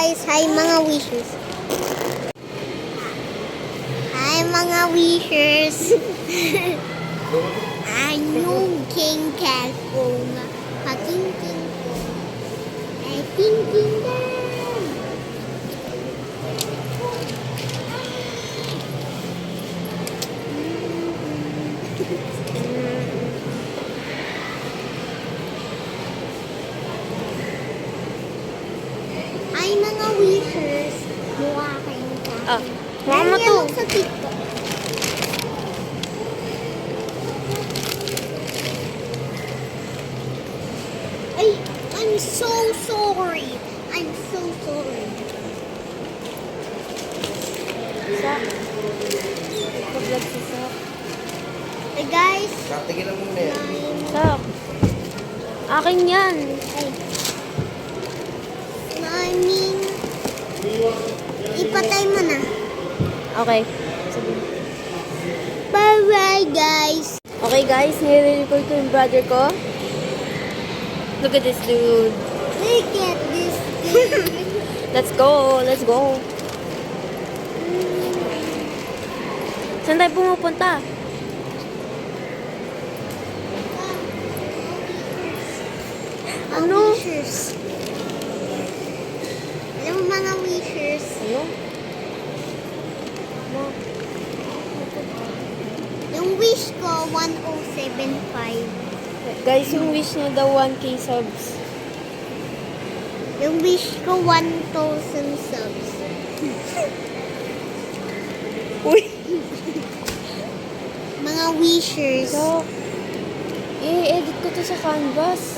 guys, hi mga wishers. Hi mga wishers. Anong king cat ko nga? Paking-king ko. Ay, king-king ka. Hi mga wishers. Mukha kayo ka. Ah, mama to. Sa TikTok. Ay, I'm so sorry. I'm so sorry. Sak. Pag-vlog si Sak. Hey guys. Tigilan mo muna yan. Sak. Akin yan. Ay. Morning. Ipatay mo na. Okay. Sige. Bye-bye guys. Okay guys, nire-record ko yung brother ko. Look at this dude. Look at this. Let's go. Let's go. Saan tayo pumupunta? Ano? Wishers. Alam mo mga wishers. Ano? Yung wish ko, 1075. Guys, yung wish niya daw 1K subs. Yung wish ko, 1,000 subs. Uy! Mga wishers. So, i-edit ko to sa Canvas.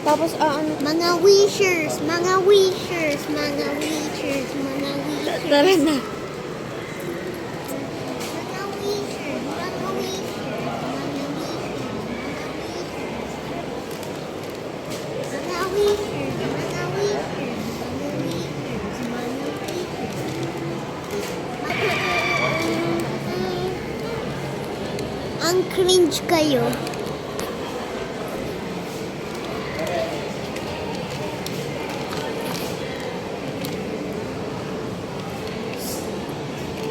Tapos, ano? Mga wishers. Mga wishers. Mga wishers. Mga wishers. Tara na. Mga wishers. Mga wishers. Mga wishers. Mga wishers. Mga wishers. Mga wishers. Ang cringe kayo.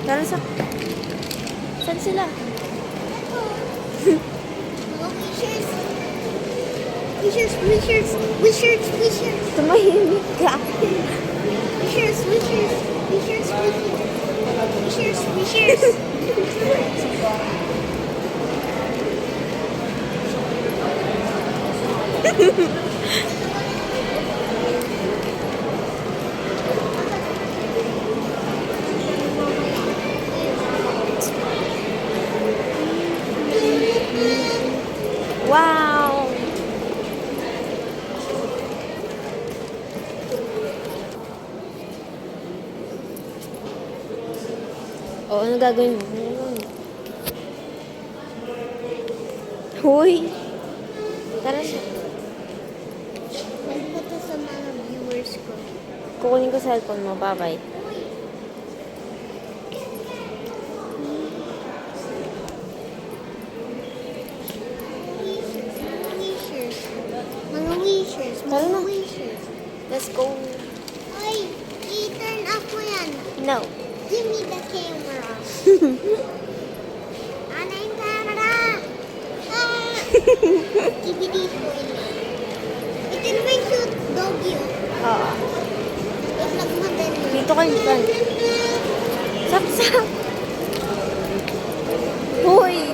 Tara sa... Saan sila? Mga wishers. Wishers, wishers, wishers, wishers. Tumahimik ka. Wishers, wishers, wishers, wishers, wishers, wishers. Wow! Oh, ano gagawin mo? Ano gagawin mo? Huy! Tara siya. Send ko to sa mga viewers ko. Kukunin ko sa cellphone mo. Bye-bye. Mga wishers. Mga wishers. Tara na. Mga wishers. Let's go. Ay, i-turn off mo yan. No. Give me the camera. Ano yung camera? Ah! Kibidi ko yun. Ito na may cute doggy. Oo. I-vlog mo din. Dito kayo saan? Sak-sak! Huy!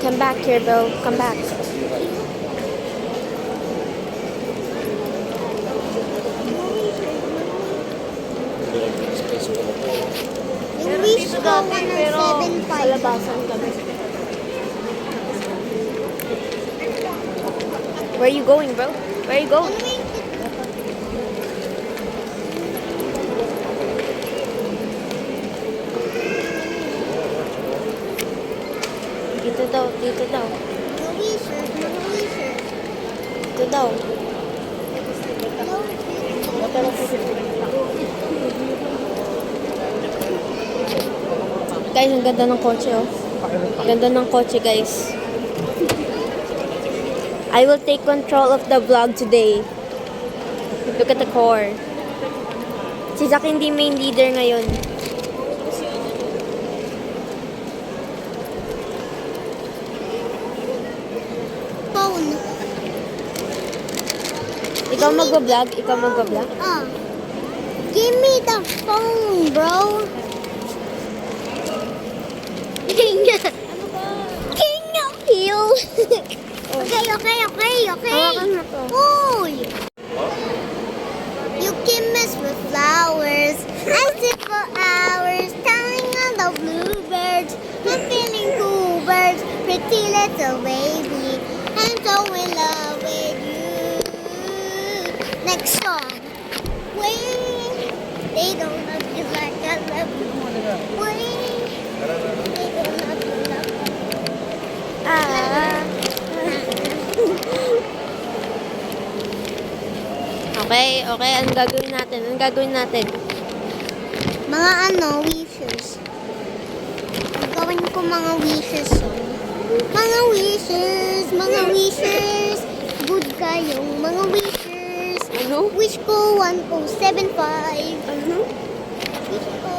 Come back here, bro. Come back. Yung wish ko, sa 175. labasan kami. Where are you going, bro? Where are you going? Ano yung Dito daw, dito daw. mga wishers? Mga wishers. Dito daw. Guys, ang ganda ng kotse, oh. Ganda ng kotse, guys. I will take control of the vlog today. Look at the core. Si Zack hindi main leader ngayon. Phone. Ikaw magbablog? Ikaw magbablog? Give me the phone, bro. King of Hill. Okay. Hawakan mo to. Uy! You can mess with flowers. I sit for hours telling all the bluebirds. I'm feeling cool birds, pretty little baby. I'm so in love with you. Next song. Wait, they don't love you like I love you. Wait, they don't love you like Okay. Anong gagawin natin? Mga wishes. Gawin ko mga wishes. Mga wishes. Good kayong mga wishes. Ano? Wish ko 1075. Ano? Wish ko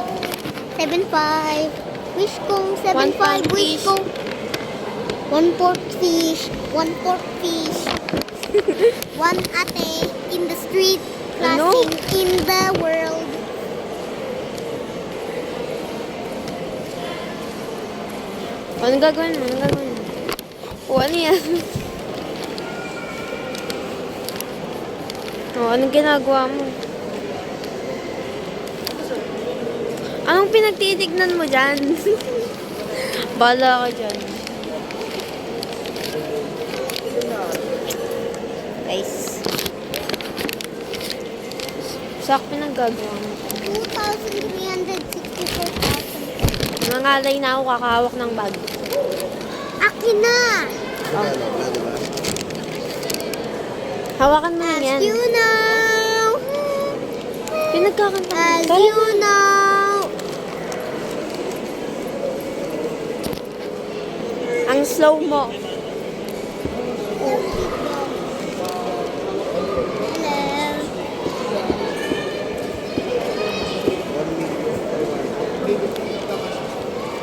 75. Wish ko 75. Wish ko 1/4 fish. 1/4 fish. One ate in the street. Ano? Crossing in the world. Anong gagawin mo? Ano yan? Anong ginagawa mo? Anong pinagtitignan mo dyan? Bala ka dyan. Guys. Sak, pinagagawa mo. 2,364,000. Nangalay na ako kakahawak ng bag. Akin na! Hawakan mo As yan. you know, Pinagkakanta mo. as you know. Ang slow mo.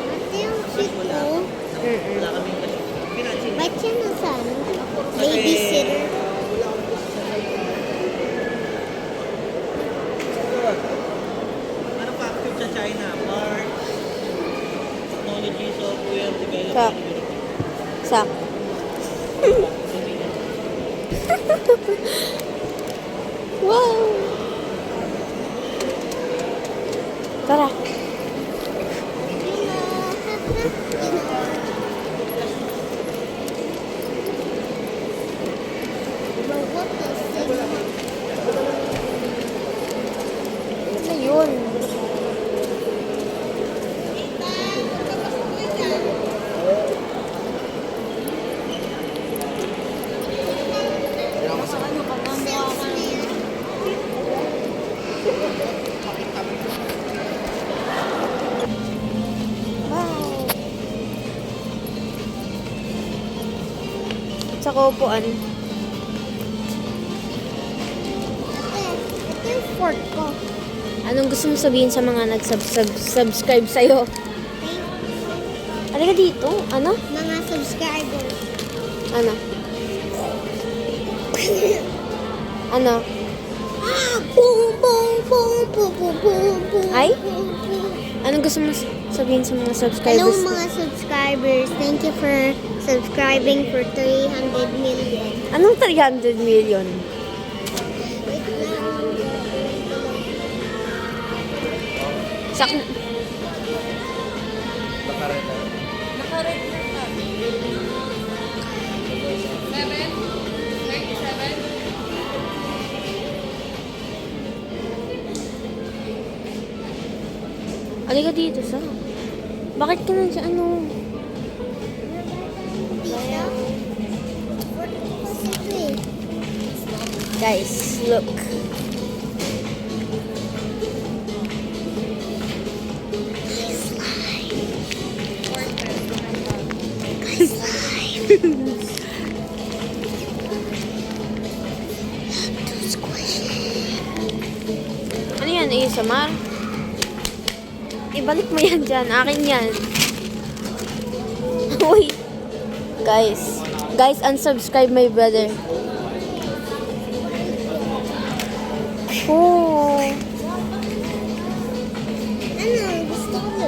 Ate, yung sweet ko. Ba't siya nasan? Babysitter. Ano pa active sa China? Park, technology, software, Sak. development. Sak. Wow! Tara. Ano yun? Wow! Sa kaupuan. Ito yung fork ko. Anong gusto mo sabihin sa mga nag-subscribe sa'yo? Halika dito. Ano? Mga subscribers. Ano? Ano? Boom, boom, boom, boom, boom, boom, boom. Ay? Boom, boom. Anong gusto mo sabihin sa mga Hello subscribers? mga subscribers. Thank you for subscribing for 300 million. Anong 300 million? Wait lang. Sak... Halika dito, sa. Bakit ka nandiyan, ano? Guys, look. Squishy. yan, ASMR. Ibalik mo yan dyan. Akin yan. Uy. Guys. Guys, unsubscribe my brother. Oh. Ano, gusto ko.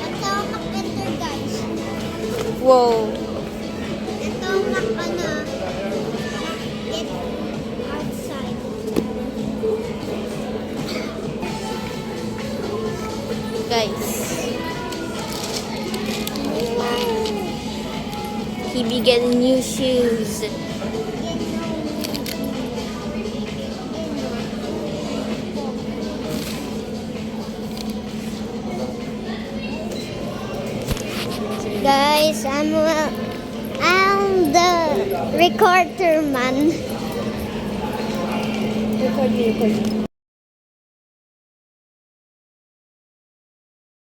Ito ang makenter, guys. Wow. Ito ang makana. Get outside. Guys. He be getting new shoes. Guys, I'm the recorder man. Record me, record me.